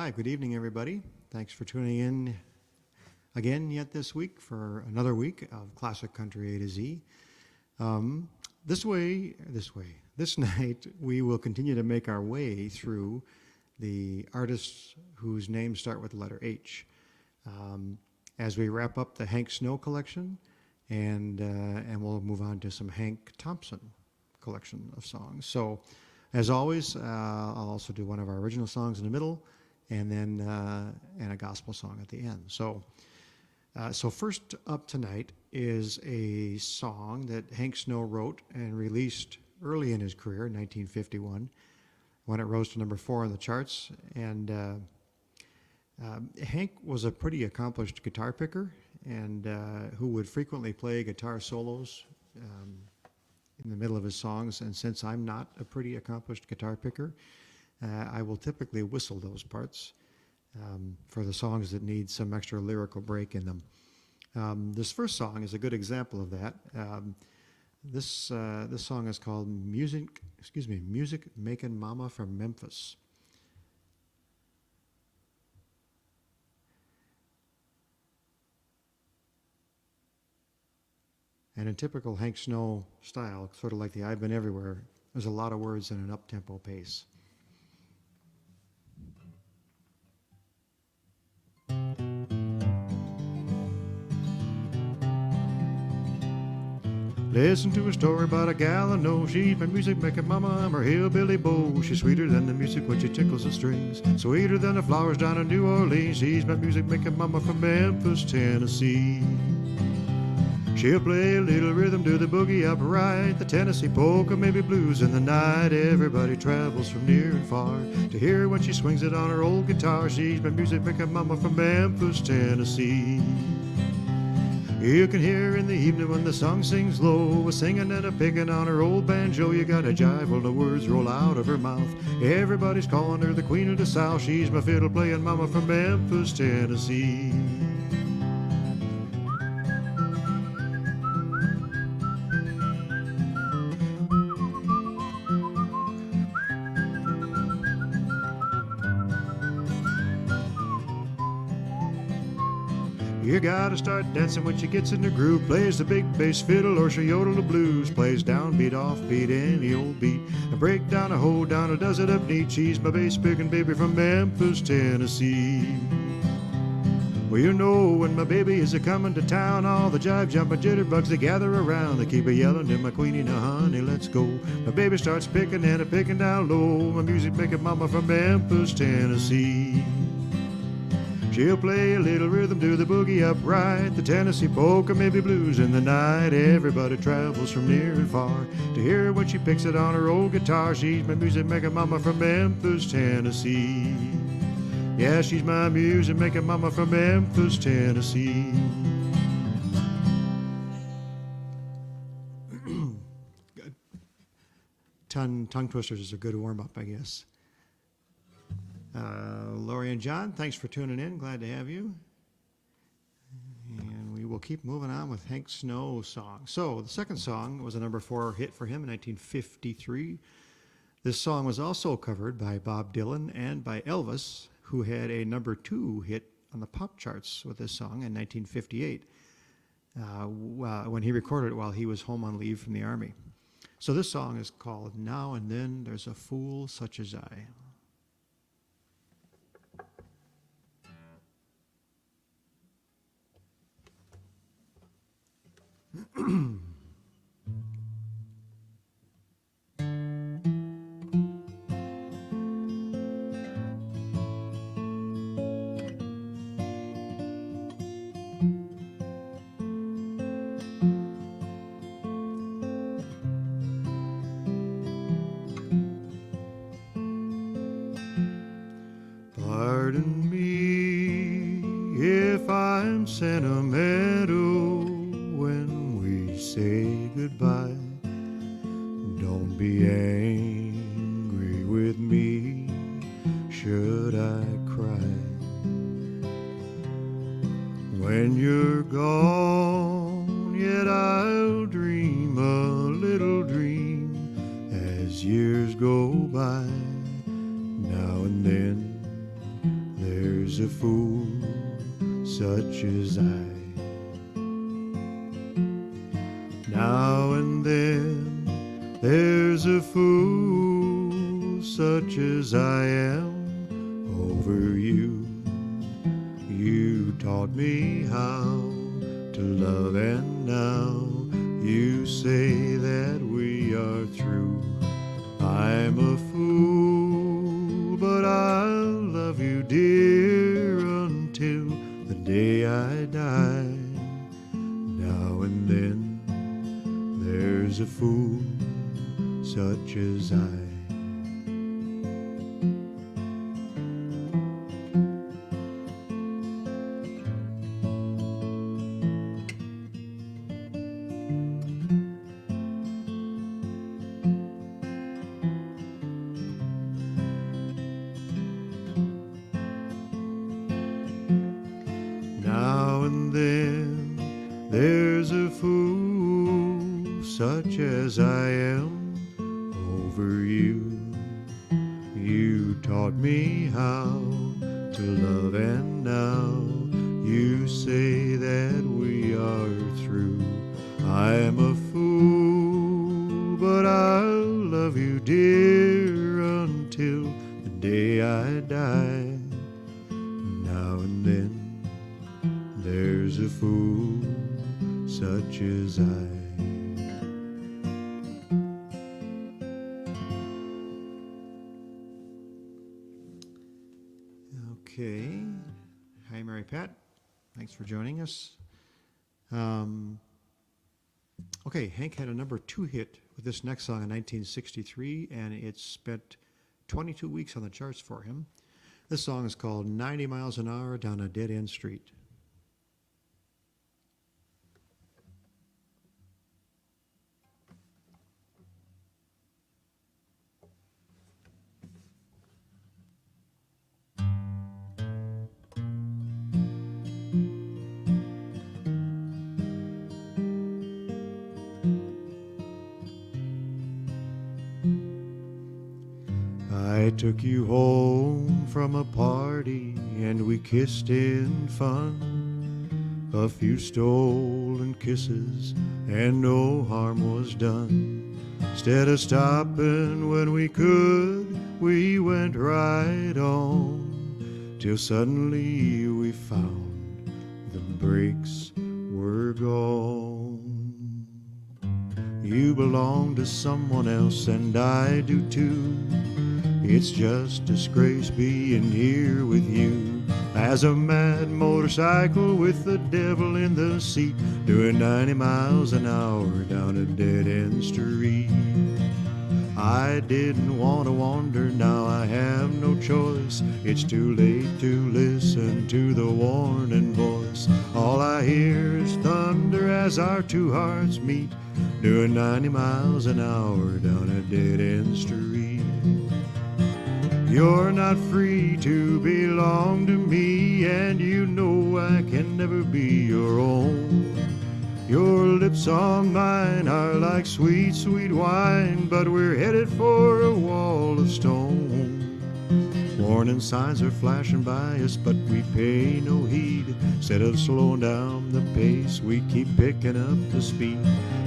Hi, good evening, everybody. Thanks for tuning in again yet this week for another week of Classic Country A to Z. This night, we will continue to make our way through the artists whose names start with the letter H. As we wrap up the Hank Snow collection, and we'll move on to some Hank Thompson collection of songs. So, as always, I'll also do one of our original songs in the middle, and then and a gospel song at the end. So first up tonight is a song that Hank Snow wrote and released early in his career, in 1951, when it rose to number 4 on the charts. And Hank was a pretty accomplished guitar picker, and who would frequently play guitar solos in the middle of his songs. And since I'm not a pretty accomplished guitar picker, I will typically whistle those parts for the songs that need some extra lyrical break in them. This first song is a good example of that. This song is called Music Makin' Mama from Memphis. And in typical Hank Snow style, sort of like the I've Been Everywhere, there's a lot of words in an up-tempo pace. Listen to a story about a gal I know. She's my music making mama, I'm her hillbilly beau. She's sweeter than the music when she tickles the strings, sweeter than the flowers down in New Orleans. She's my music making mama from Memphis, Tennessee. She'll play a little rhythm to the boogie upright, the Tennessee polka, maybe blues in the night. Everybody travels from near and far to hear her when she swings it on her old guitar. She's my music making mama from Memphis, Tennessee. You can hear her in the evening when the song sings low, a singing and a picking on her old banjo. You gotta jive while the words roll out of her mouth. Everybody's calling her the queen of the South. She's my fiddle playing mama from Memphis, Tennessee. You gotta start dancing when she gets in the groove. Plays the big bass fiddle or she'll yodel the blues. Plays downbeat, offbeat, any old beat. A break down, a hold down, or does it up neat. She's my bass picking baby from Memphis, Tennessee. Well, you know when my baby is a-coming to town, all the jive jumping jitterbugs, they gather around. They keep a-yelling to my queenie, now honey, let's go. My baby starts picking and a-picking down low. My music making mama from Memphis, Tennessee. She'll play a little rhythm to the boogie upright, the Tennessee polka, maybe blues in the night. Everybody travels from near and far to hear her when she picks it on her old guitar. She's my music making mama from Memphis, Tennessee. Yeah, she's my music making mama from Memphis, Tennessee. Tongue twisters is a good warm-up, I guess. Lori and John, thanks for tuning in. Glad to have you. And we will keep moving on with Hank Snow's song. So the second song was a number 4 hit for him in 1953. This song was also covered by Bob Dylan and by Elvis, who had a number 2 hit on the pop charts with this song in 1958, when he recorded it while he was home on leave from the Army. So this song is called Now and Then There's a Fool Such as I. Pardon me if I'm sentimental when we say goodbye. Don't be angry with me should I cry. When you're gone, yet I'll dream a little dream as years go by. Now and then such as I. Now and then there's a fool such as I am over you. You taught me how to love, and now you say that we are through. I'm a fool, but I'll love you, dear, until the day I die. Now and then there's a fool such as I. Now and then there's a fool such as I am over you. You taught me how to love, and now you say that we are through. I'm a fool, but I'll love you, dear, until the day I die. Now and then there's a fool such as I. Okay. Hi, Mary Pat. Thanks for joining us. Okay, Hank had a number 2 hit with this next song in 1963, and it spent 22 weeks on the charts for him. This song is called 90 Miles an Hour Down a Dead End Street. I took you home from a party and we kissed in fun. A few stolen kisses and no harm was done. Instead of stopping when we could, we went right on, till suddenly we found the brakes were gone. You belong to someone else and I do too. It's just a disgrace being here with you. As a mad motorcycle with the devil in the seat, doing 90 miles an hour down a dead-end street. I didn't want to wander, now I have no choice. It's too late to listen to the warning voice. All I hear is thunder as our two hearts meet, doing 90 miles an hour down a dead-end street. You're not free to belong to me, and you know I can never be your own. Your lips on mine are like sweet, sweet wine, but we're headed for a wall of stone. Warning signs are flashing by us, but we pay no heed. Instead of slowing down the pace, we keep picking up the speed.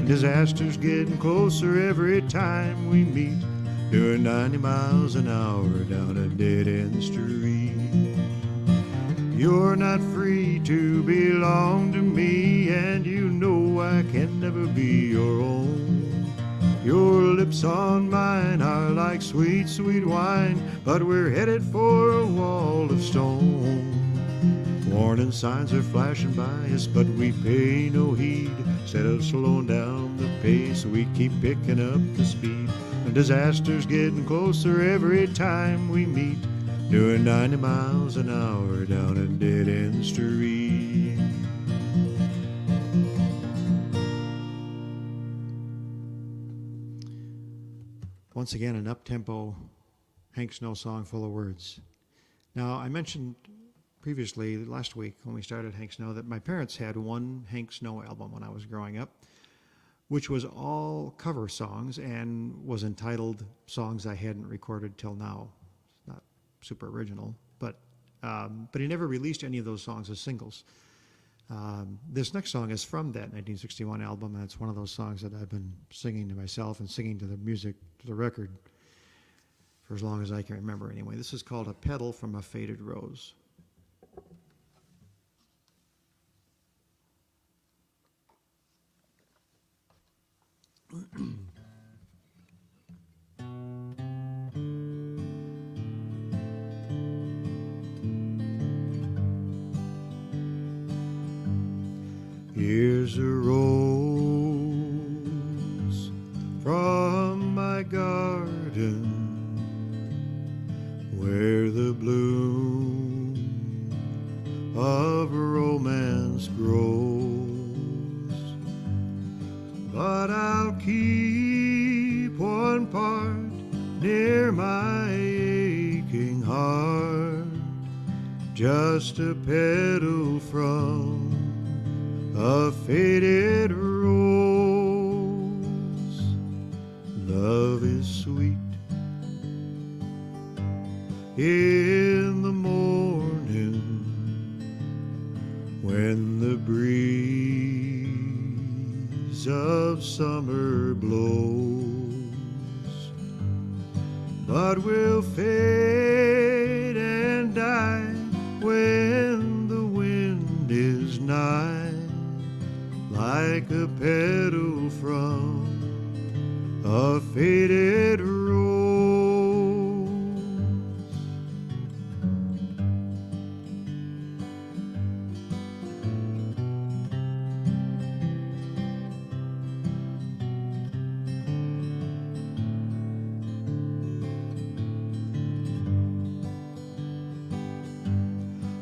Disaster's getting closer every time we meet, doing 90 miles an hour down a dead-end street. You're not free to belong to me, and you know I can never be your own. Your lips on mine are like sweet, sweet wine, but we're headed for a wall of stone. Warning signs are flashing by us, but we pay no heed. Instead of slowing down the pace, we keep picking up the speed. The disaster's getting closer every time we meet, doing 90 miles an hour down a dead-end street. Once again, an up-tempo Hank Snow song full of words. Now, I mentioned previously, last week, when we started Hank Snow, that my parents had one Hank Snow album when I was growing up, which was all cover songs and was entitled Songs I Hadn't Recorded Till Now. It's not super original, but but he never released any of those songs as singles. This next song is from that 1961 album, and it's one of those songs that I've been singing to myself and singing to the music, to the record, for as long as I can remember anyway. This is called A Petal from a Faded Rose. Here's a rose from my garden where the bloom of romance grows, but I'll keep one part near my aching heart, just a petal from a faded rose. Love is sweet in the morning when the breeze of summer blows, but will fade and die when the wind is nigh, like a petal from a faded rose.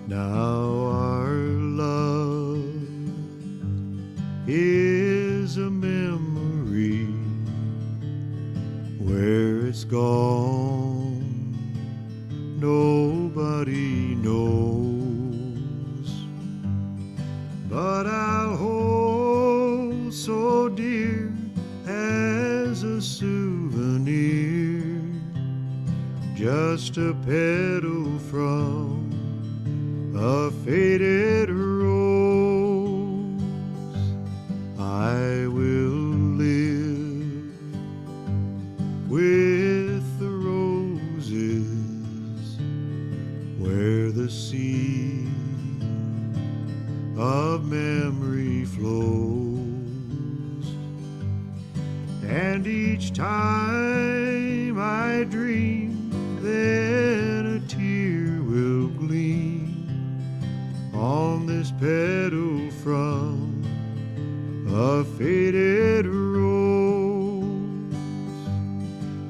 Now our love is a memory, where it's gone nobody knows, but I'll hold so dear as a souvenir, just a petal from a faded rose. I will live with the roses where the sea of memory flows, and each time I dream, then a tear will gleam on this petal from a faded rose.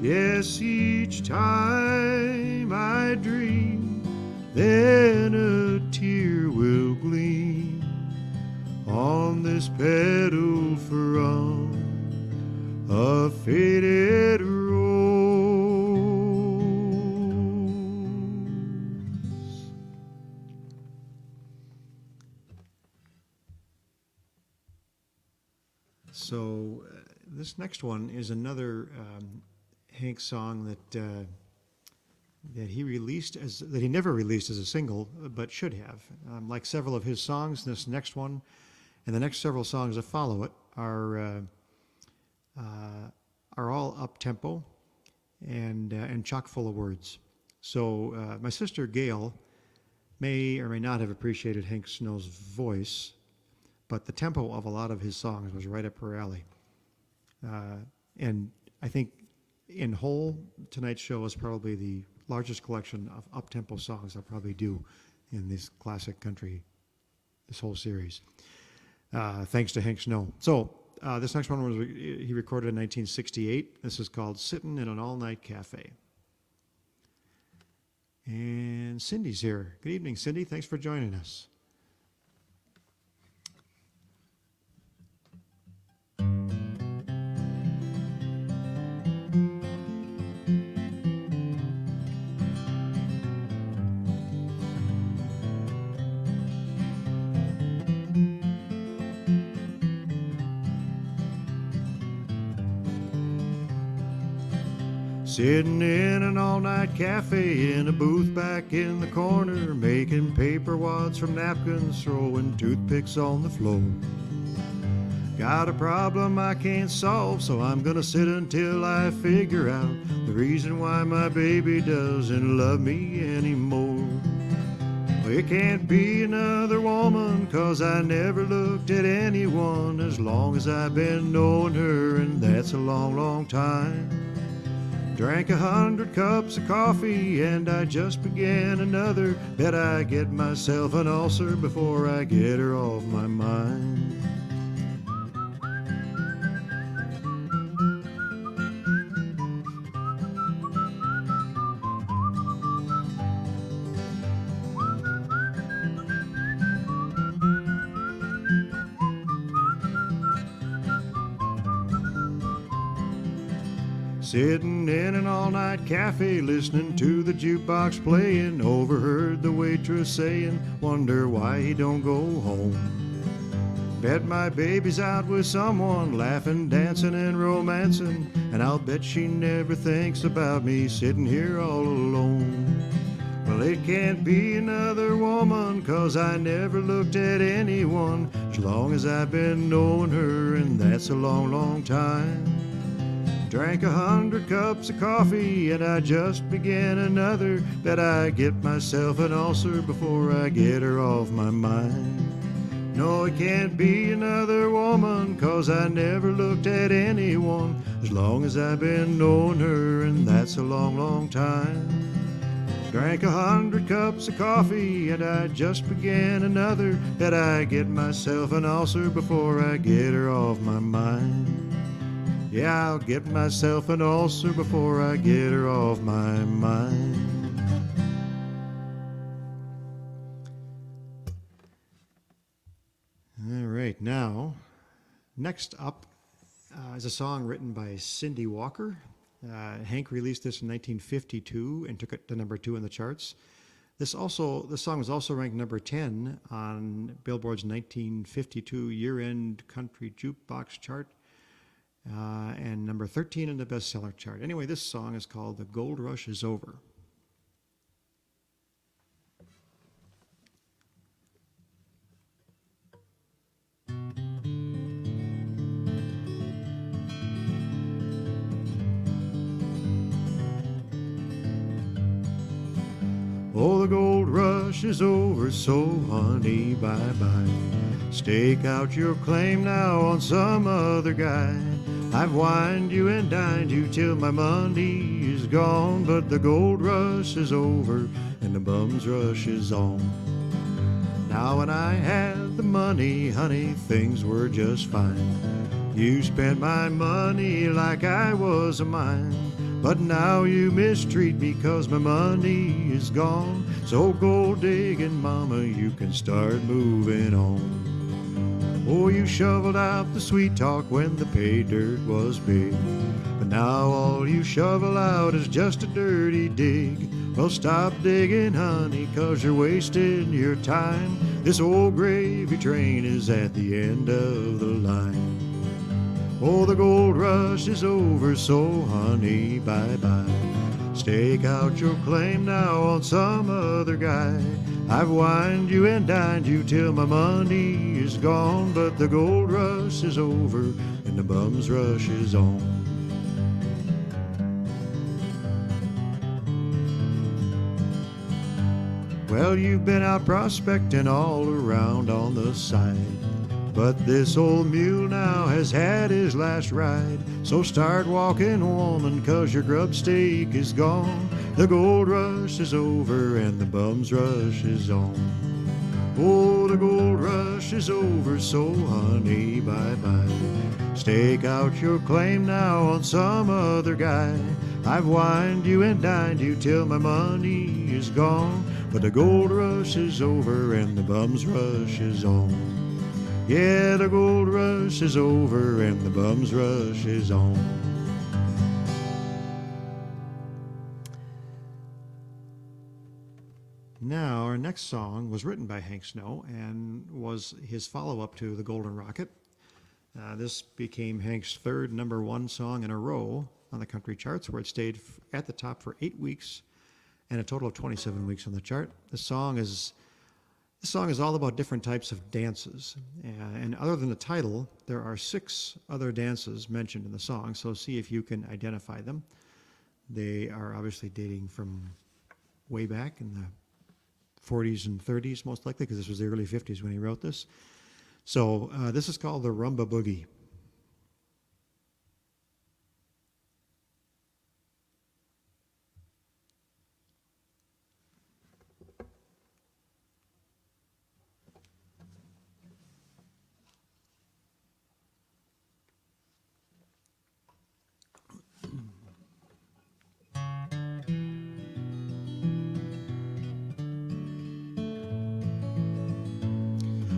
Yes, each time I dream, then a tear will gleam on this petal from a faded rose. So this next one is another Hank song that he never released as a single, but should have. Like several of his songs, this next one and the next several songs that follow it are all up tempo and chock full of words. So my sister Gail may or may not have appreciated Hank Snow's voice, but the tempo of a lot of his songs was right up her alley. And I think in whole, tonight's show is probably the largest collection of up-tempo songs I'll probably do in this classic country, this whole series, thanks to Hank Snow. So this next one he recorded in 1968. This is called Sittin' in an All-Night Cafe. And Cindy's here. Good evening, Cindy. Thanks for joining us. Sitting in an all-night cafe in a booth back in the corner, making paper wads from napkins, throwing toothpicks on the floor. Got a problem I can't solve, so I'm gonna sit until I figure out the reason why my baby doesn't love me anymore. It can't be another woman, 'cause I never looked at anyone as long as I've been knowing her, and that's a long, long time. Drank 100 cups of coffee and I just began another. Bet I get myself an ulcer before I get her off my mind. Sitting in an all-night cafe listening to the jukebox playing, overheard the waitress saying, wonder why he don't go home. Bet my baby's out with someone, laughing, dancing, and romancing, and I'll bet she never thinks about me sitting here all alone. Well, it can't be another woman, 'cause I never looked at anyone as long as I've been knowing her, and that's a long, long time. Drank 100 cups of coffee and I just began another. Bet I get myself an ulcer before I get her off my mind. No, it can't be another woman, 'cause I never looked at anyone as long as I've been knowing her, and that's a long, long time. Drank 100 cups of coffee and I just began another. Bet I get myself an ulcer before I get her off my mind. Yeah, I'll get myself an ulcer before I get her off my mind. All right, now, next up is a song written by Cindy Walker. Hank released this in 1952 and took it to number 2 in the charts. This song was also ranked number 10 on Billboard's 1952 year-end country jukebox chart. And number 13 in the bestseller chart. Anyway, this song is called The Gold Rush Is Over. Oh, the gold rush is over, so honey, bye-bye. Stake out your claim now on some other guy. I've wined you and dined you till my money is gone, but the gold rush is over and the bum's rush is on. Now when I had the money, honey, things were just fine. You spent my money like I was a mine, but now you mistreat me 'cause my money is gone. So gold digging mama, you can start moving on. Oh, you shoveled out the sweet talk when the pay dirt was big, but now all you shovel out is just a dirty dig. Well, stop digging, honey, 'cause you're wasting your time. This old gravy train is at the end of the line. Oh, the gold rush is over, so honey, bye-bye. Stake out your claim now on some other guy. I've wined you and dined you till my money is gone, but the gold rush is over and the bum's rush is on. Well, you've been out prospecting all around on the side, but this old mule now has had his last ride. So start walking, woman, 'cause your grub stake is gone. The gold rush is over and the bum's rush is on. Oh, the gold rush is over, so honey, bye-bye. Stake out your claim now on some other guy. I've wined you and dined you till my money is gone, but the gold rush is over and the bum's rush is on. Yeah, the gold rush is over and the bum's rush is on. Now, our next song was written by Hank Snow and was his follow-up to The Golden Rocket. This became Hank's third number 1 song in a row on the country charts, where it stayed at the top for 8 weeks and a total of 27 weeks on the chart. This song is all about different types of dances. And other than the title, there are 6 other dances mentioned in the song, so see if you can identify them. They are obviously dating from way back in the 40s and 30s, most likely, because this was the early 50s when he wrote this. So this is called the Rumba Boogie.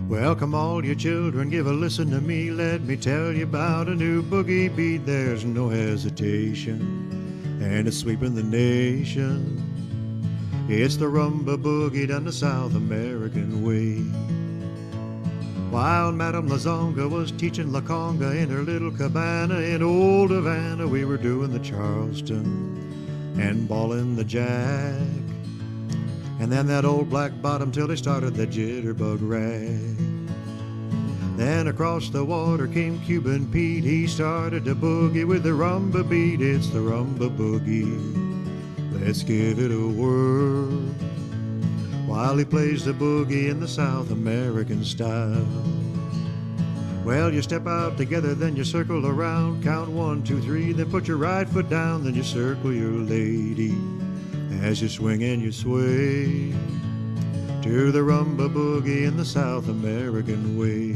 Well, come all you children, give a listen to me. Let me tell you about a new boogie beat. There's no hesitation, and it's sweeping the nation. It's the rumba boogie done the South American way. While Madame Lazonga was teaching La Conga in her little cabana in old Havana, we were doing the Charleston and ballin' the jack. And then that old black bottom till they started the jitterbug rag. Then across the water came Cuban Pete. He started to boogie with the rumba beat. It's the rumba boogie. Let's give it a whirl while he plays the boogie in the South American style. Well, you step out together, then you circle around. Count 1, 2, 3, then put your right foot down. Then you circle your lady as you swing and you sway to the rumba boogie in the South American way.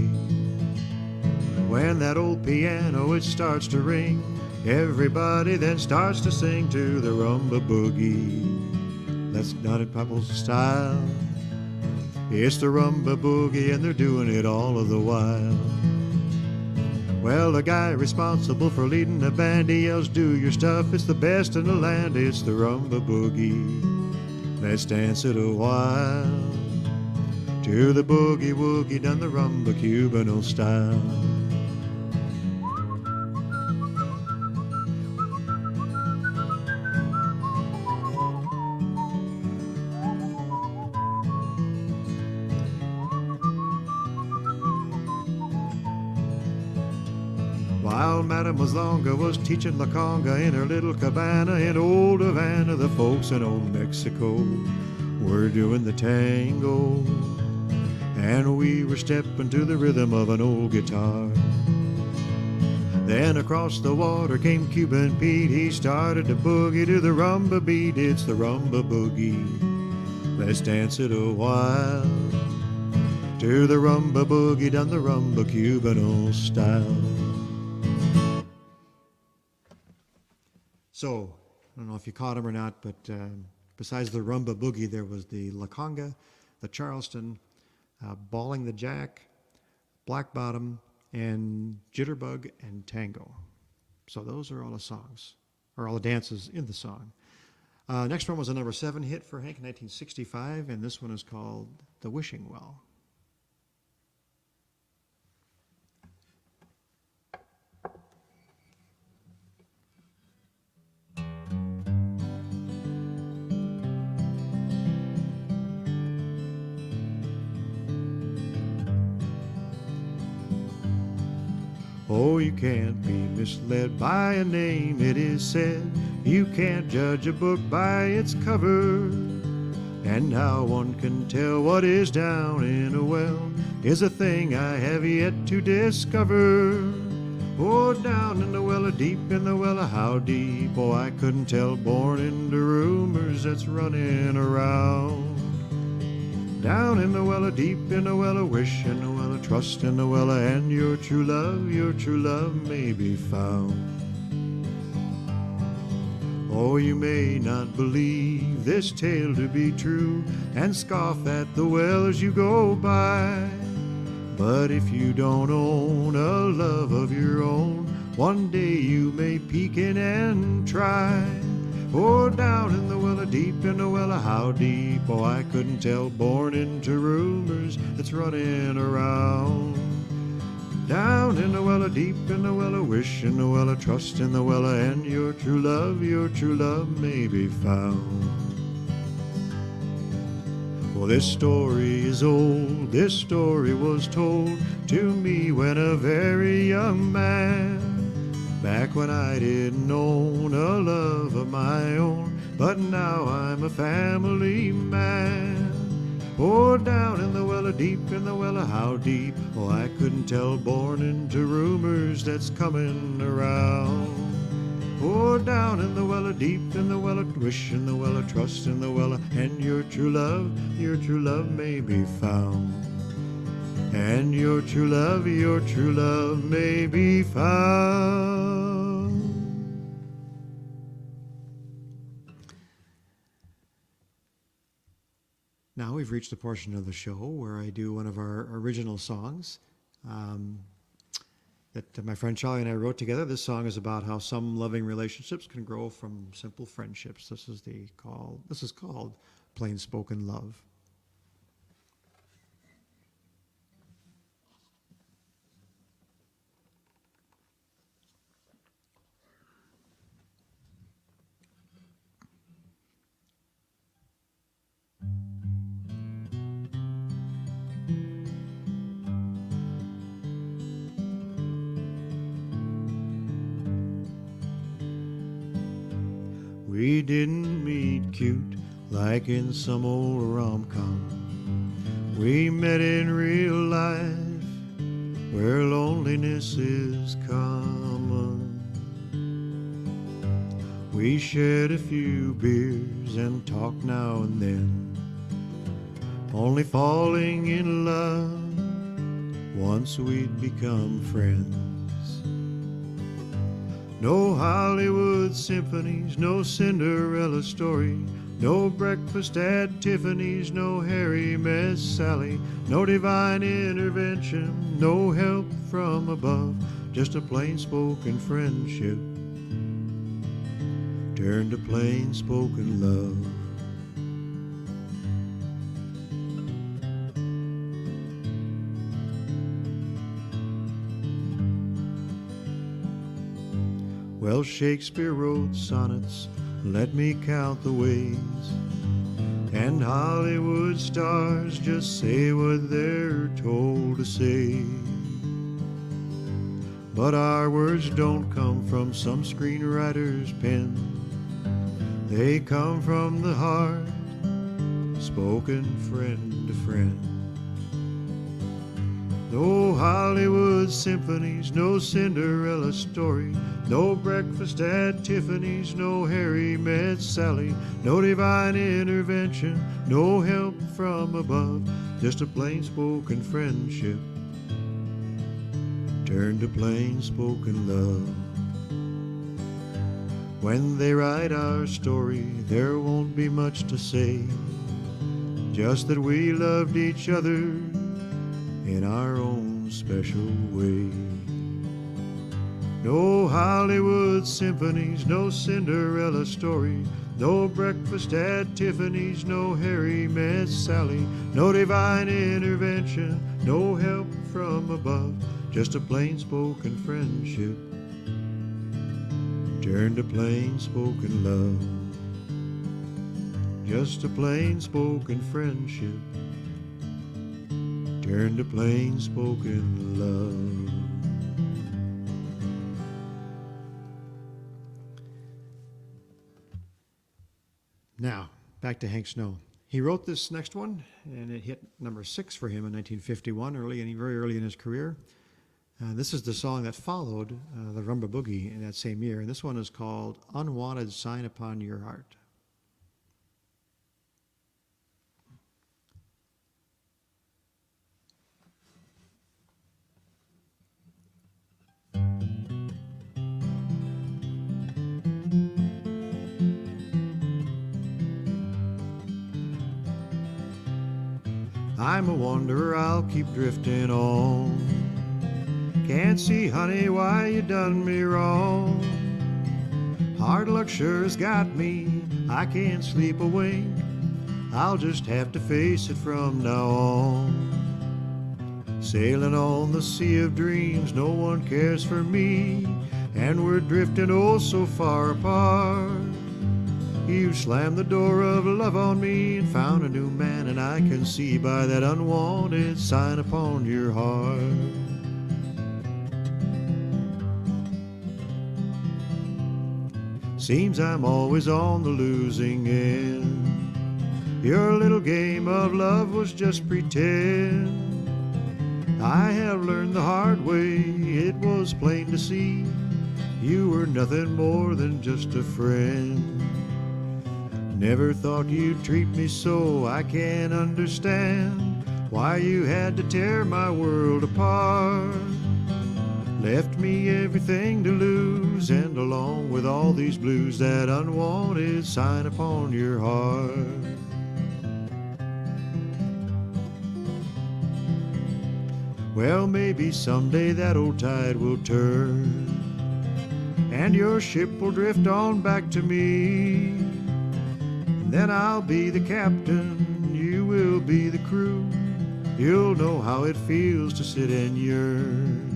When that old piano it starts to ring, everybody then starts to sing to the rumba boogie. That's Donny Popple's style. It's the rumba boogie and they're doing it all of the while. Well, the guy responsible for leading the band, he yells, do your stuff, it's the best in the land. It's the rumba boogie. Let's dance it a while to the boogie woogie done the rumba Cubano style. While Madame Lazonga was teaching La Conga in her little cabana in old Havana, the folks in old Mexico were doing the tango, and we were stepping to the rhythm of an old guitar. Then across the water came Cuban Pete. He started to boogie to the rumba beat. It's the rumba boogie. Let's dance it a while to the rumba boogie done the rumba Cubano style. So, I don't know if you caught him or not, but besides the rumba boogie, there was the La Conga, the Charleston, balling the jack, black bottom, and jitterbug and tango. So those are all the songs, or all the dances in the song. Next one was a number 7 hit for Hank in 1965, and this one is called The Wishing Well. Oh, you can't be misled by a name, it is said. You can't judge a book by its cover. And how one can tell what is down in a well is a thing I have yet to discover. Oh, down in the well, deep in the well, how deep? Oh, I couldn't tell, born into rumors that's running around. Down in the well, deep in the well, wish in the well, trust in the well, and your true love may be found. Oh, you may not believe this tale to be true, and scoff at the well as you go by. But if you don't own a love of your own, one day you may peek in and try. Oh, down in the well, deep in the well, how deep? Oh, I couldn't tell, born into rumors that's running around. Down in the well, deep in the well, wish in the well, trust in the well, and your true love may be found. Well, this story is old, this story was told to me when a very young man, back when I didn't own a love of my own, but now I'm a family man. Oh, down in the well, deep in the well, how deep? Oh, I couldn't tell, born into rumors that's coming around. Oh, down in the well, deep in the well, wish in the well, trust in the well, and your true love may be found. And your true love may be found. Now we've reached the portion of the show where I do one of our original songs that my friend Charlie and I wrote together. This song is about how some loving relationships can grow from simple friendships. This is called Plain Spoken Love. We didn't meet cute like in some old rom-com. We met in real life where loneliness is common. We shared a few beers and talked now and then, only falling in love once we'd become friends. No Hollywood symphonies, no Cinderella story, no breakfast at Tiffany's, no Harry met Sally, no divine intervention, no help from above, just a plain-spoken friendship turned to plain-spoken love. Well, Shakespeare wrote sonnets, let me count the ways, and Hollywood stars just say what they're told to say. But our words don't come from some screenwriter's pen, they come from the heart, spoken friend to friend. No Hollywood symphonies, no Cinderella story, no breakfast at Tiffany's, no Harry met Sally, no divine intervention, no help from above, just a plain-spoken friendship turned to plain-spoken love. When they write our story, there won't be much to say, just that we loved each other in our own special way. No Hollywood symphonies, no Cinderella story, no breakfast at Tiffany's, no Harry met Sally, no divine intervention, no help from above, just a plain-spoken friendship turned to plain-spoken love. Just a plain-spoken friendship turned to plain-spoken love. Now, back to Hank Snow. He wrote this next one, and it hit number 6 for him in 1951, very early in his career. This is the song that followed the Rumba Boogie in that same year, and this one is called Unwanted Sign Upon Your Heart. I'm a wanderer, I'll keep drifting on. Can't see, honey, why you done me wrong. Hard luck sure's got me, I can't sleep a wink. I'll just have to face it from now on. Sailing on the sea of dreams, no one cares for me, and we're drifting oh so far apart. You slammed the door of love on me and found a new man, and I can see by that unwanted sign upon your heart. Seems I'm always on the losing end. Your little game of love was just pretend. I have learned the hard way, it was plain to see. You were nothing more than just a friend. Never thought you'd treat me so, I can't understand why you had to tear my world apart. Left me everything to lose, and along with all these blues, that unwanted sign upon your heart. Well, maybe someday that old tide will turn, and your ship will drift on back to me. Then I'll be the captain, you will be the crew. You'll know how it feels to sit and yearn.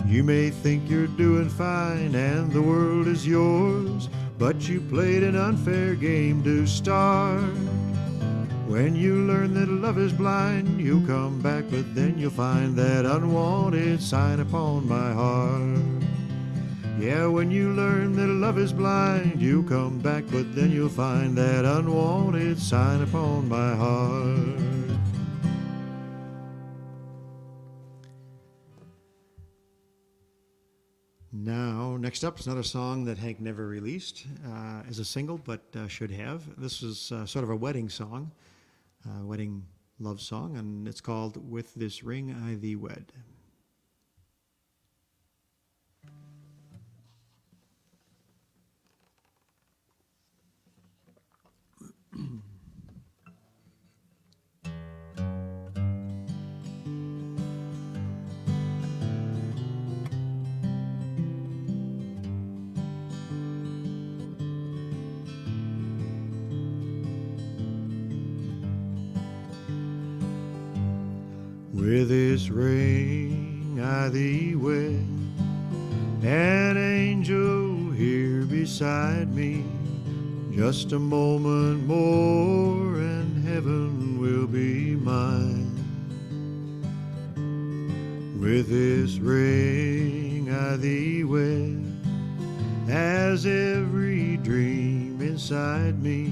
You may think you're doing fine and the world is yours, but you played an unfair game to start. When you learn that love is blind, you'll come back, but then you'll find that unwanted sign upon my heart. Yeah, when you learn that love is blind, you'll come back, but then you'll find that unwanted sign upon my heart. Now, next up is another song that Hank never released as a single, but should have. This is sort of a wedding song, wedding love song, and it's called With This Ring I Thee Wed. With this ring I thee wed, an angel here beside me. Just a moment more and heaven will be mine. With this ring I thee wed, as every dream inside me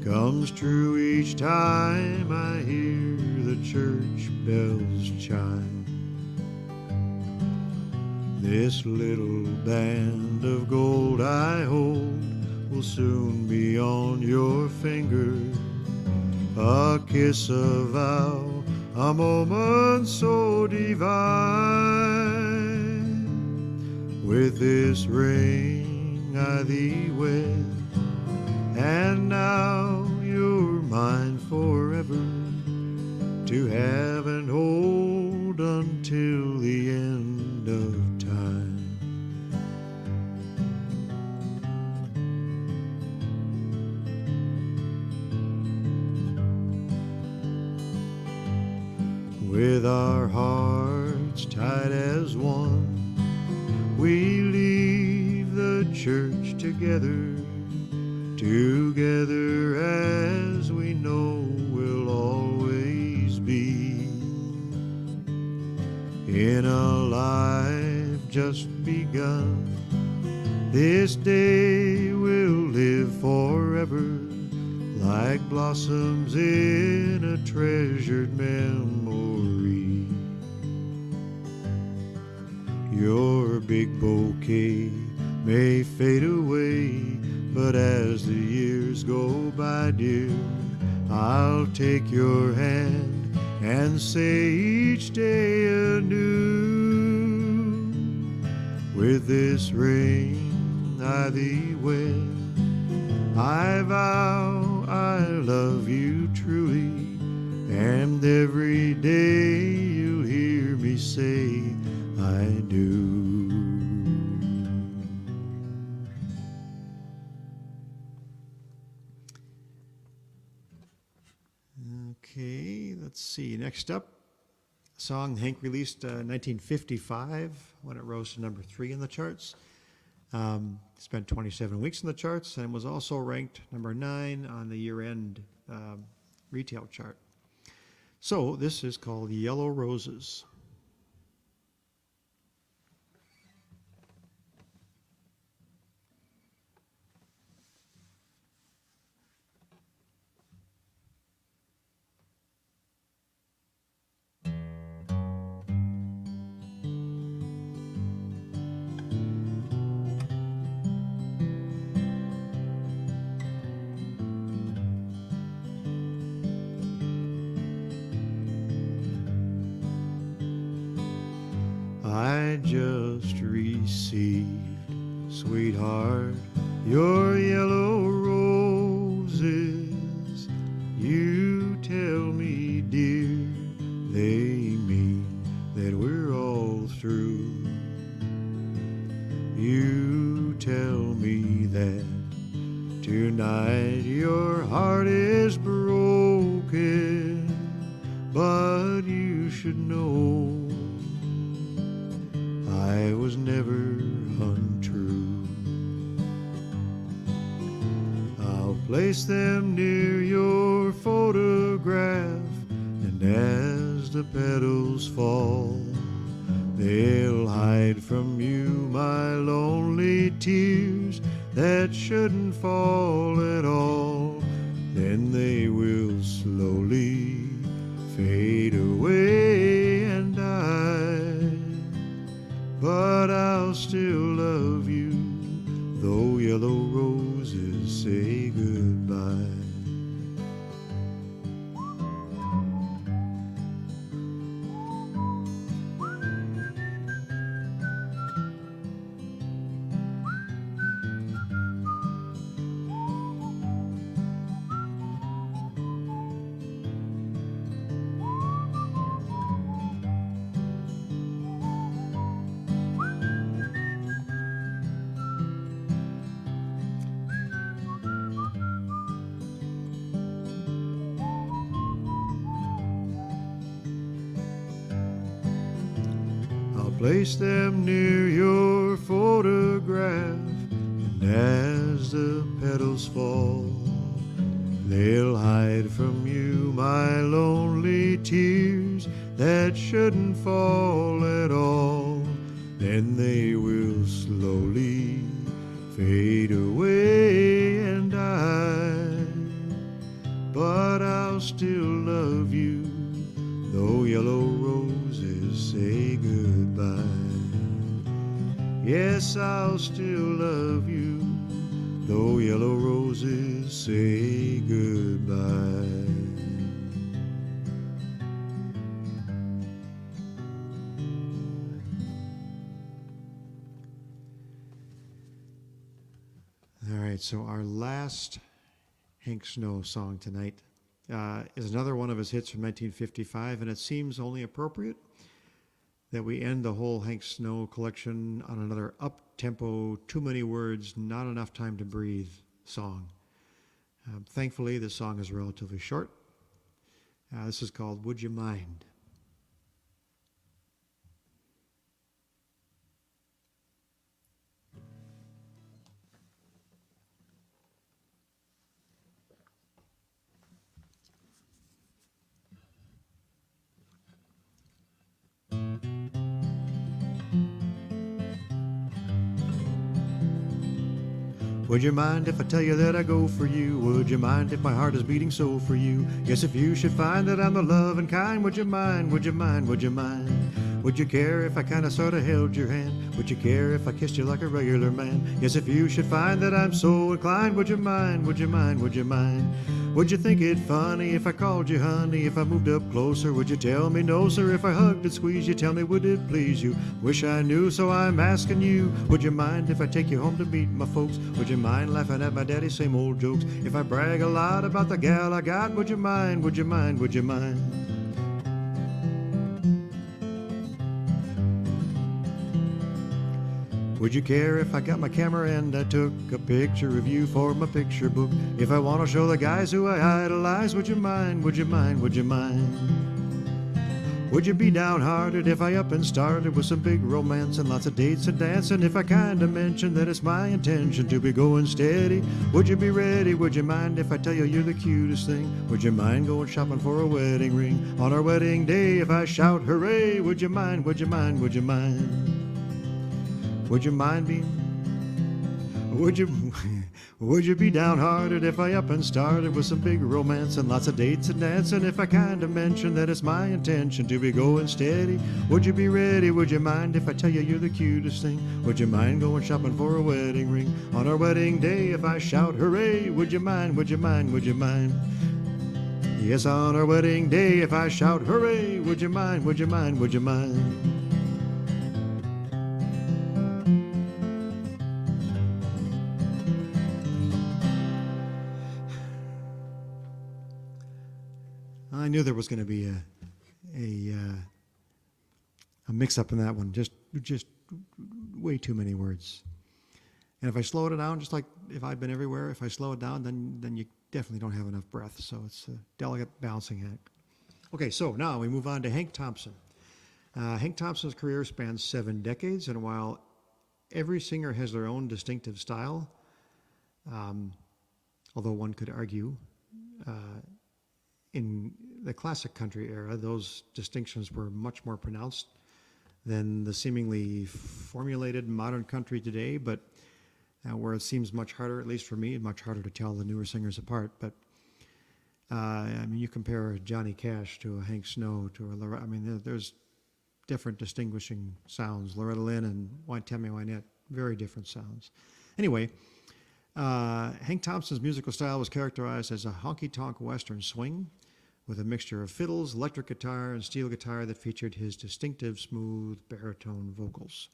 comes true each time I hear the church bells chime. This little band of gold I hold will soon be on your finger, a kiss, a vow, a moment so divine. With this ring I thee wed, and now you're mine forever, to have and hold until the end of time. With our hearts tied as one, we leave the church together, together as we know we'll always be. In a life just begun, this day will live forever, like blossoms in a treasured memory. Your big bouquet may fade away, but as the years go by, dear, I'll take your hand and say each day anew, with this ring I thee wed, I vow I love you truly, and every day you'll hear me say I do. Okay, let's see. Next up, A song Hank released in 1955 when it rose to number 3 in the charts. Spent 27 weeks in the charts and was also ranked number 9 on the year-end retail chart. So this is called Yellow Roses. I just received, sweetheart, your yellow roses. You tell me, dear, they mean that we're all through. You tell me that tonight your heart is broken, but you should know I was never untrue. I'll place them near your photograph, and as the petals fall, they'll hide from you my lonely tears that shouldn't fall at all. Then they will slowly fade away and die, but I'll still love you, though yellow roses say goodbye. Place them near your photograph, and as the petals fall, they'll hide from you my lonely tears that shouldn't fall at all. Then they will slowly fade away and die, but I'll still love you, though yellow roses say goodbye. Yes, I'll still love you, though yellow roses say goodbye. All right, so our last Hank Snow song tonight is another one of his hits from 1955, and it seems only appropriate that we end the whole Hank Snow collection on another up-tempo, too many words, not enough time to breathe song. Thankfully, this song is relatively short. This is called Would You Mind? Would you mind if I tell you that I go for you? Would you mind if my heart is beating so for you? Yes, if you should find that I'm the loving kind, would you mind, would you mind, would you mind? Would you care if I kinda sorta held your hand? Would you care if I kissed you like a regular man? Yes, if you should find that I'm so inclined, would you mind, would you mind, would you mind? Would you think it funny if I called you honey? If I moved up closer, would you tell me no, sir? If I hugged and squeezed you, tell me would it please you? Wish I knew, so I'm asking you. Would you mind if I take you home to meet my folks? Would you mind laughing at my daddy's same old jokes? If I brag a lot about the gal I got, would you mind, would you mind, would you mind? Would you care if I got my camera and I took a picture of you for my picture book? If I want to show the guys who I idolize, would you mind, would you mind, would you mind? Would you be downhearted if I up and started with some big romance and lots of dates and dancing? If I kinda mentioned that it's my intention to be going steady, would you be ready? Would you mind if I tell you you're the cutest thing? Would you mind going shopping for a wedding ring on our wedding day? If I shout hooray, would you mind? Would you mind? Would you mind? Would you mind being? Would you? Would you be downhearted if I up and started with some big romance and lots of dates and dancing? If I kinda mentioned that it's my intention to be going steady, would you be ready? Would you mind if I tell you you're the cutest thing? Would you mind going shopping for a wedding ring on our wedding day? If I shout hooray, would you mind? Would you mind? Would you mind? Yes, on our wedding day, if I shout hooray, would you mind? Would you mind? Would you mind? I knew there was going to be a mix-up in that one. Just way too many words. And if I slowed it down, just like if I've been everywhere, if I slow it down, then you definitely don't have enough breath. So it's a delicate balancing act. Okay, so now we move on to Hank Thompson. Hank Thompson's career spans 7 decades, and while every singer has their own distinctive style, although one could argue in the classic country era, those distinctions were much more pronounced than the seemingly formulated modern country today, but where it seems much harder, at least for me, much harder to tell the newer singers apart. But I mean, you compare Johnny Cash to a Hank Snow to a Loretta, I mean, there's different distinguishing sounds. Loretta Lynn and Tammy Wynette, very different sounds. Anyway, Hank Thompson's musical style was characterized as a honky-tonk Western swing with a mixture of fiddles, electric guitar, and steel guitar that featured his distinctive, smooth baritone vocals.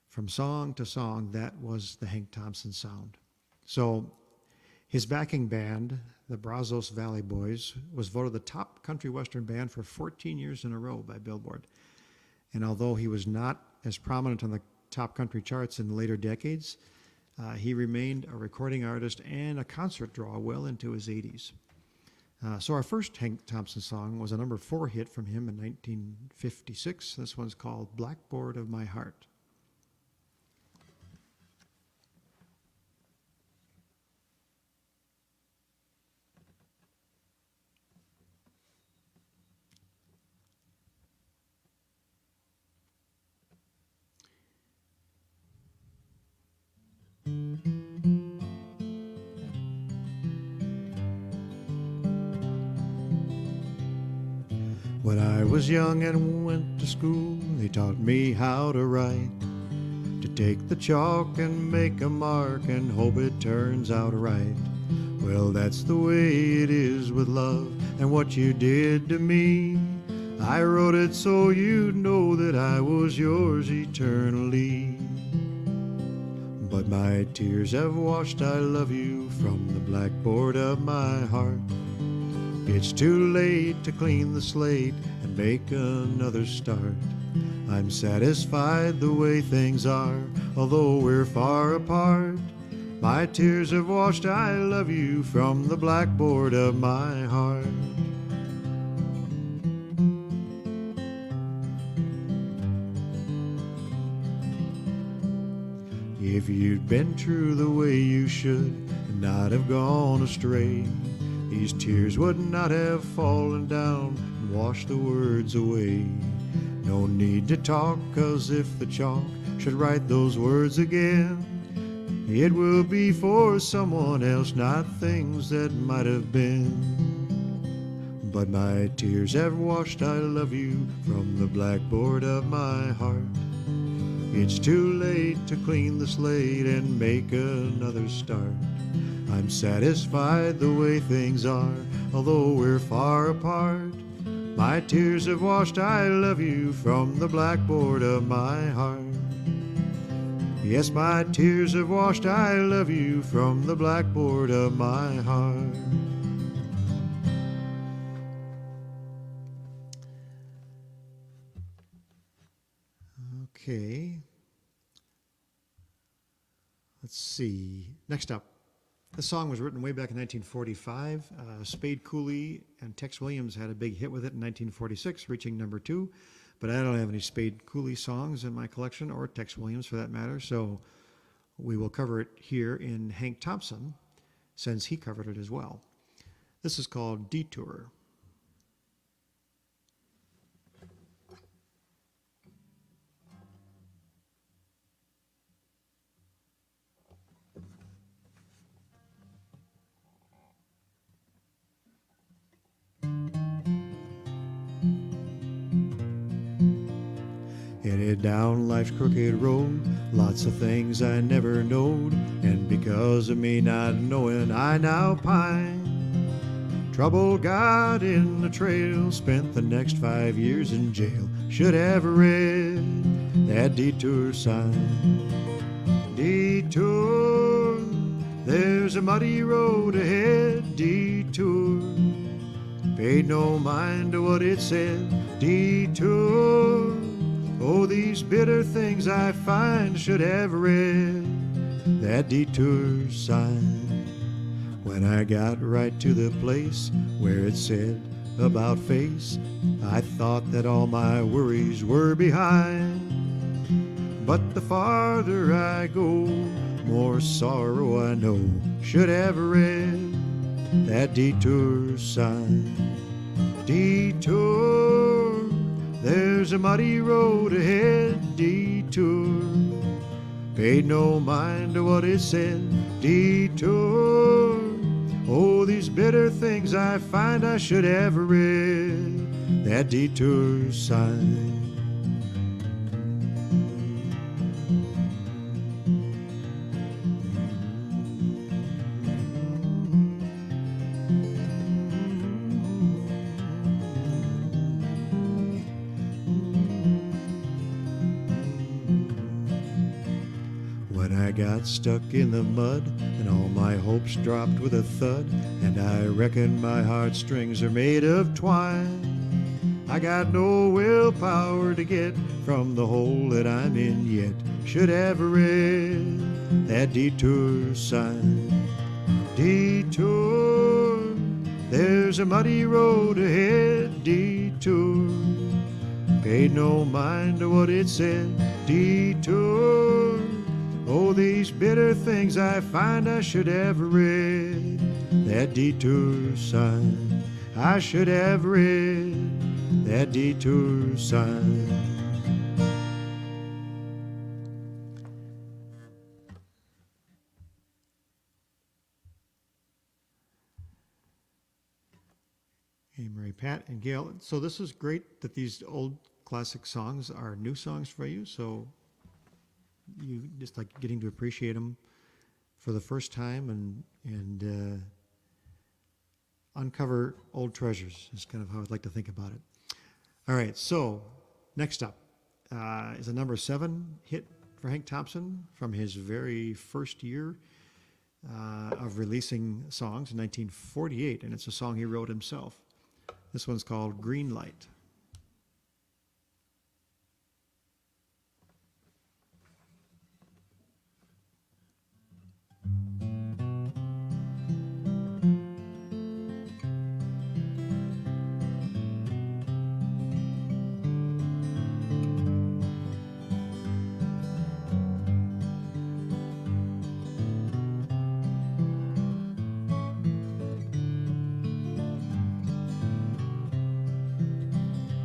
From song to song, that was the Hank Thompson sound. So his backing band, the Brazos Valley Boys, was voted the top country Western band for 14 years in a row by Billboard. And although he was not as prominent on the top country charts in the later decades, he remained a recording artist and a concert draw well into his 80s. So our first Hank Thompson song was a number 4 hit from him in 1956. This one's called Blackboard of My Heart. When I was young and went to school, they taught me how to write, to take the chalk and make a mark and hope it turns out right. Well, that's the way it is with love and what you did to me. I wrote it so you'd know that I was yours eternally. But my tears have washed I love you from the blackboard of my heart. It's too late to clean the slate and make another start. I'm satisfied the way things are, although we're far apart. My tears have washed I love you from the blackboard of my heart. If you'd been true the way you should and not have gone astray, these tears would not have fallen down and washed the words away. No need to talk, 'cause if the chalk should write those words again, it will be for someone else, not things that might have been. But my tears have washed I love you from the blackboard of my heart. It's too late to clean the slate and make another start. I'm satisfied the way things are, although we're far apart. My tears have washed I love you from the blackboard of my heart. Yes, my tears have washed I love you from the blackboard of my heart. Okay. Let's see. Next up, This song was written way back in 1945. Spade Cooley and Tex Williams had a big hit with it in 1946, reaching number 2. But I don't have any Spade Cooley songs in my collection, or Tex Williams for that matter, so we will cover it here in Hank Thompson, since he covered it as well. This is called Detour. Headed down life's crooked road, lots of things I never knowed, and because of me not knowing, I now pine. Trouble got in the trail, spent the next 5 years in jail. Should have read that detour sign. Detour, there's a muddy road ahead. Detour, paid no mind to what it said. Detour, oh, these bitter things I find. Should have read that detour sign. When I got right to the place where it said about face, I thought that all my worries were behind. But the farther I go, more sorrow I know. Should have read that detour sign. Detour, there's a muddy road ahead. Detour, paid no mind to what it said. Detour, oh, these bitter things I find. I should have read that detour sign. When I got stuck in the mud and all my hopes dropped with a thud, and I reckon my heartstrings are made of twine, I got no willpower to get from the hole that I'm in yet. Should have read that detour sign. Detour, there's a muddy road ahead. Detour, paid no mind to what it said. Detour, oh, these bitter things I find. I should have read that detour sign. I should have read that detour sign. Hey, Mary Pat and Gail. So this is great that these old classic songs are new songs for you. So you just like getting to appreciate them for the first time and uncover old treasures is kind of how I'd like to think about it. All right, so next up is a number 7 hit for Hank Thompson from his very first year of releasing songs in 1948, and it's a song he wrote himself. This one's called Green Light.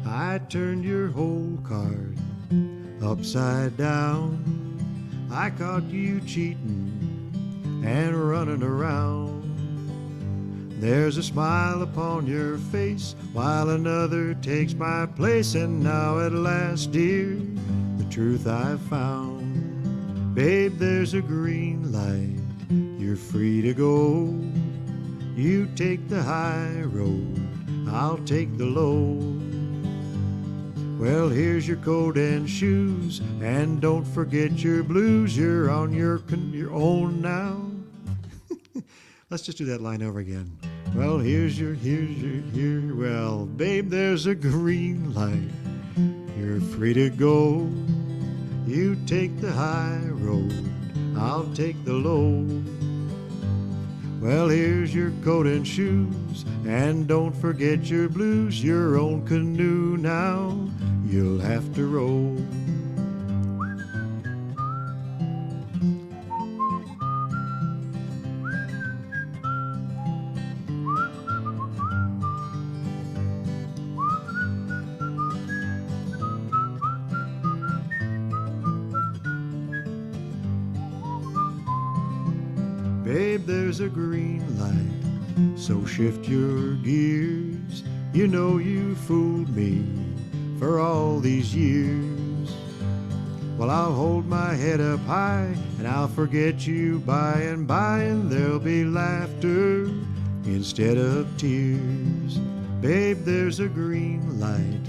I turned your whole card upside down. I caught you cheating and running around. There's a smile upon your face while another takes my place. And now at last, dear, the truth I've found. Babe, there's a green light, you're free to go. You take the high road, I'll take the low. Well, here's your coat and shoes, and don't forget your blues. You're on your own now. Let's just do that line over again. Well, well, babe, there's a green light. You're free to go. You take the high road, I'll take the low. Well, here's your coat and shoes, and don't forget your blues. Your own canoe now you'll have to row. Babe, there's a green light, so shift your gears. You know you fooled me for all these years. Well, I'll hold my head up high, and I'll forget you by and by, and there'll be laughter instead of tears. Babe, there's a green light,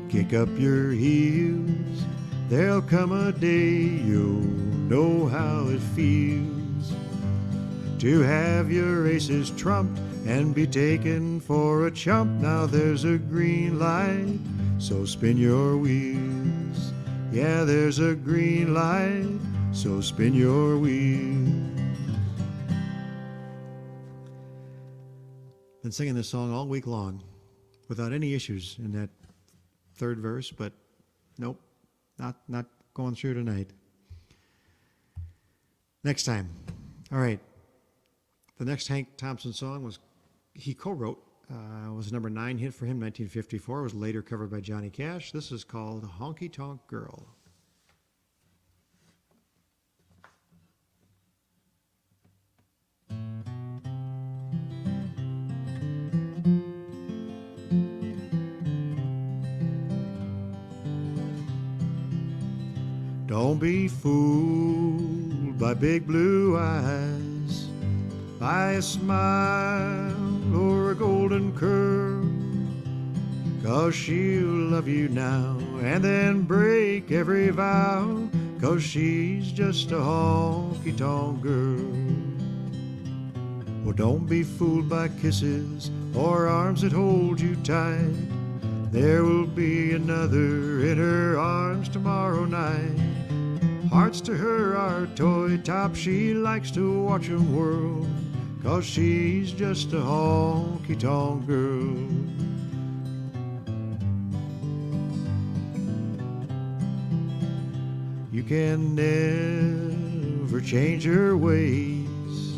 kick up your heels. There'll come a day you'll know how it feels to have your aces trumped and be taken for a chump. Now there's a green light, so spin your wheels. Yeah, there's a green light, so spin your wheels. Been singing this song all week long without any issues in that third verse, but nope, not going through tonight. Next time. All right. The next Hank Thompson song he co-wrote, was a number 9 hit for him in 1954. It was later covered by Johnny Cash. This is called Honky Tonk Girl. Don't be fooled by big blue eyes, by a smile or a golden curl, 'cause she'll love you now and then break every vow, 'cause she's just a honky-tonk girl. Well, don't be fooled by kisses or arms that hold you tight. There will be another in her arms tomorrow night. Hearts to her are toy tops, she likes to watch 'em whirl, 'cause she's just a honky-tonk girl. You can never change her ways,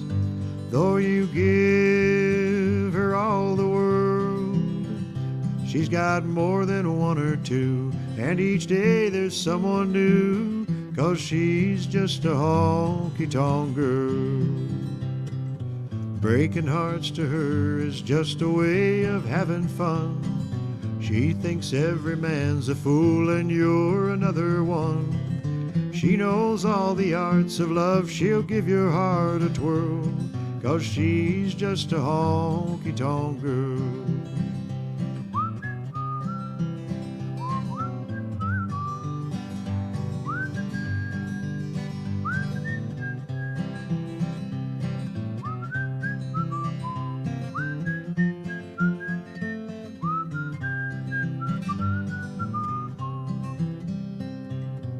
though you give her all the world. She's got more than one or two, and each day there's someone new, 'cause she's just a honky-tonk girl. Breaking hearts to her is just a way of having fun. She thinks every man's a fool and you're another one. She knows all the arts of love, she'll give your heart a twirl, 'cause she's just a honky-tonk girl.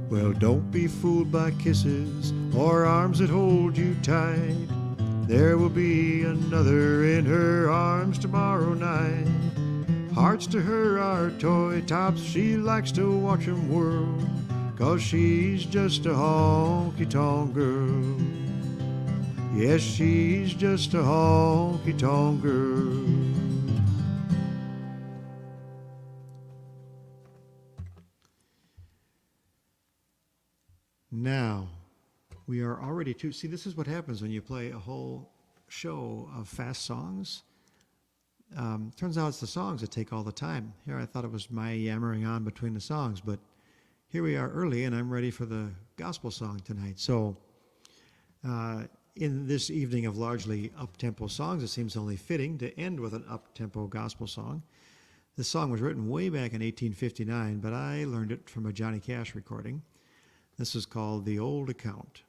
Well, don't be fooled by kisses or arms that hold you tight. There will be another in her arms tomorrow night. Hearts to her are toy tops, she likes to watch 'em whirl, 'cause she's just a honky-tonk girl. Yes, she's just a honky-tonk girl. Now, we are already see, this is what happens when you play a whole show of fast songs. Turns out it's the songs that take all the time. Here, I thought it was my yammering on between the songs, but here we are early, and I'm ready for the gospel song tonight. So, in this evening of largely up-tempo songs, it seems only fitting to end with an up-tempo gospel song. This song was written way back in 1859, but I learned it from a Johnny Cash recording. This is called The Old Account.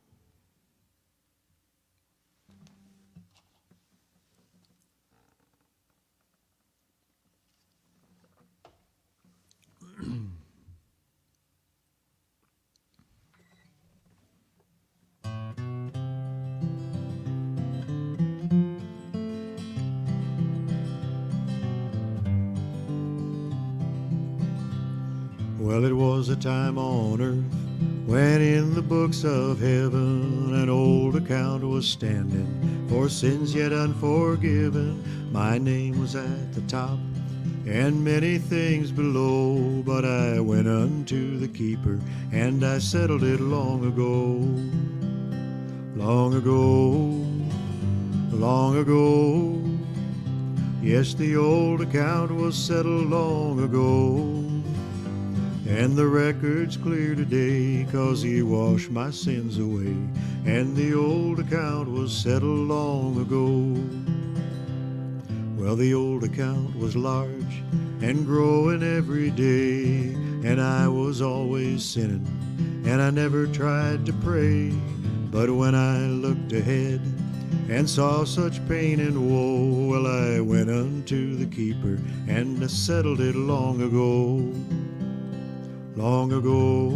Well, it was a time on earth when in the books of heaven an old account was standing for sins yet unforgiven. My name was at the top and many things below, but I went unto the keeper and I settled it long ago. Long ago, long ago. Yes, the old account was settled long ago. And the record's clear today, 'cause he washed my sins away. And the old account was settled long ago. Well, the old account was large and growing every day, and I was always sinning, and I never tried to pray. But when I looked ahead and saw such pain and woe, well, I went unto the keeper and I settled it long ago. Long ago,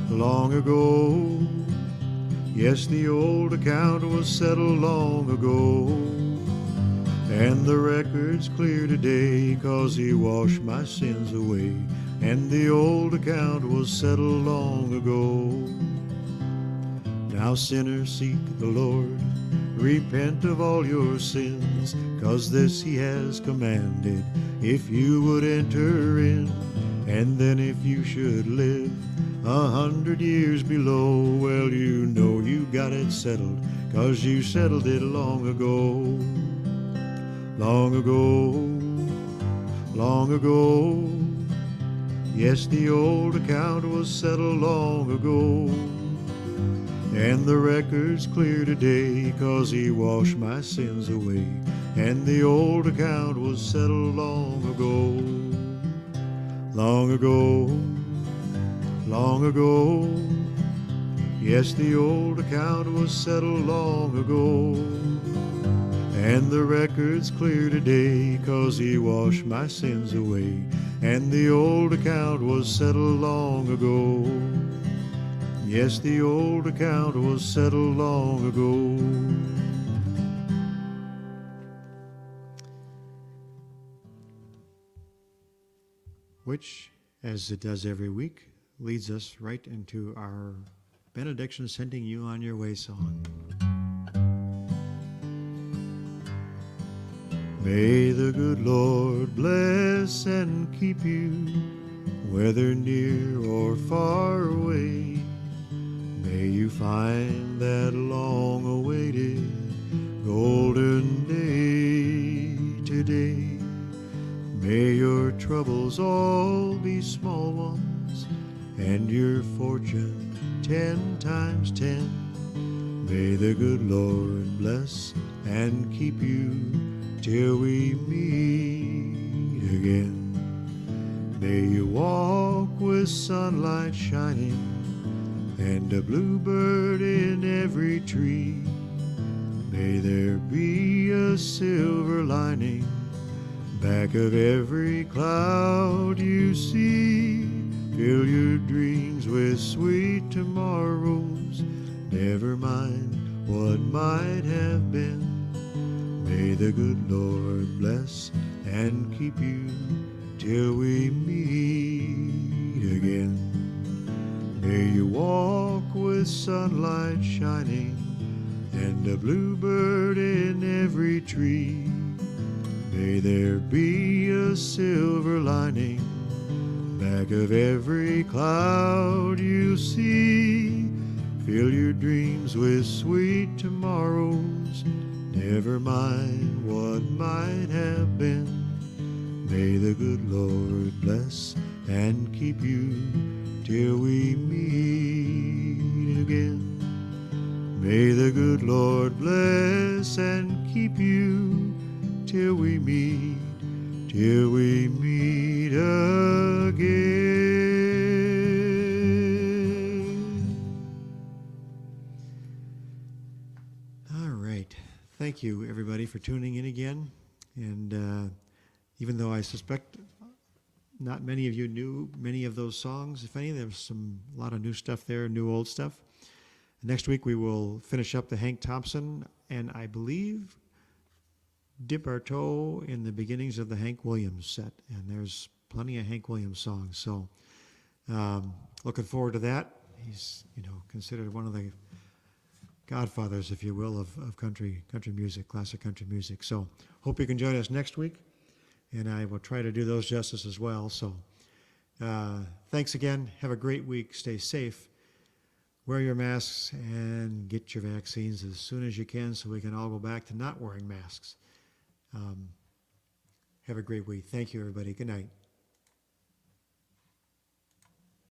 long ago. Yes, the old account was settled long ago. And the record's clear today, 'cause he washed my sins away. And the old account was settled long ago. Now sinners seek the Lord, repent of all your sins, 'cause this he has commanded, if you would enter in. And then if you should live 100 years below, well, you know you got it settled, 'cause you settled it long ago. Long ago, long ago. Yes, the old account was settled long ago. And the record's clear today, 'cause he washed my sins away. And the old account was settled long ago. Long ago, long ago. Yes, the old account was settled long ago. And the record's clear today, 'cause he washed my sins away. And the old account was settled long ago. Yes, the old account was settled long ago. Which, as it does every week, leads us right into our benediction, sending you on your way song. May the good Lord bless and keep you, whether near or far away. May you find that long-awaited golden day today. May your troubles all be small ones, and your fortune 10 times 10. May the good Lord bless and keep you till we meet again. May you walk with sunlight shining and a bluebird in every tree. May there be a silver lining back of every cloud you see. Fill your dreams with sweet tomorrows, never mind what might have been. May the good Lord bless and keep you till we meet again. May you walk with sunlight shining and a bluebird in every tree. May there be a silver lining back of every cloud you see. Fill your dreams with sweet tomorrows, never mind what might have been. May the good Lord bless and keep you till we meet again. May the good Lord bless and keep you till we meet again. All right. Thank you, everybody, for tuning in again. And even though I suspect not many of you knew many of those songs, if any, there's a lot of new stuff there, new old stuff. Next week we will finish up the Hank Thompson, and I believe dip our toe in the beginnings of the Hank Williams set. And there's plenty of Hank Williams songs. So Looking forward to that. He's, considered one of the godfathers, if you will, of country music, classic country music. So hope you can join us next week, and I will try to do those justice as well. So thanks again. Have a great week. Stay safe. Wear your masks and get your vaccines as soon as you can so we can all go back to not wearing masks. Have a great week. Thank you, everybody. Good night.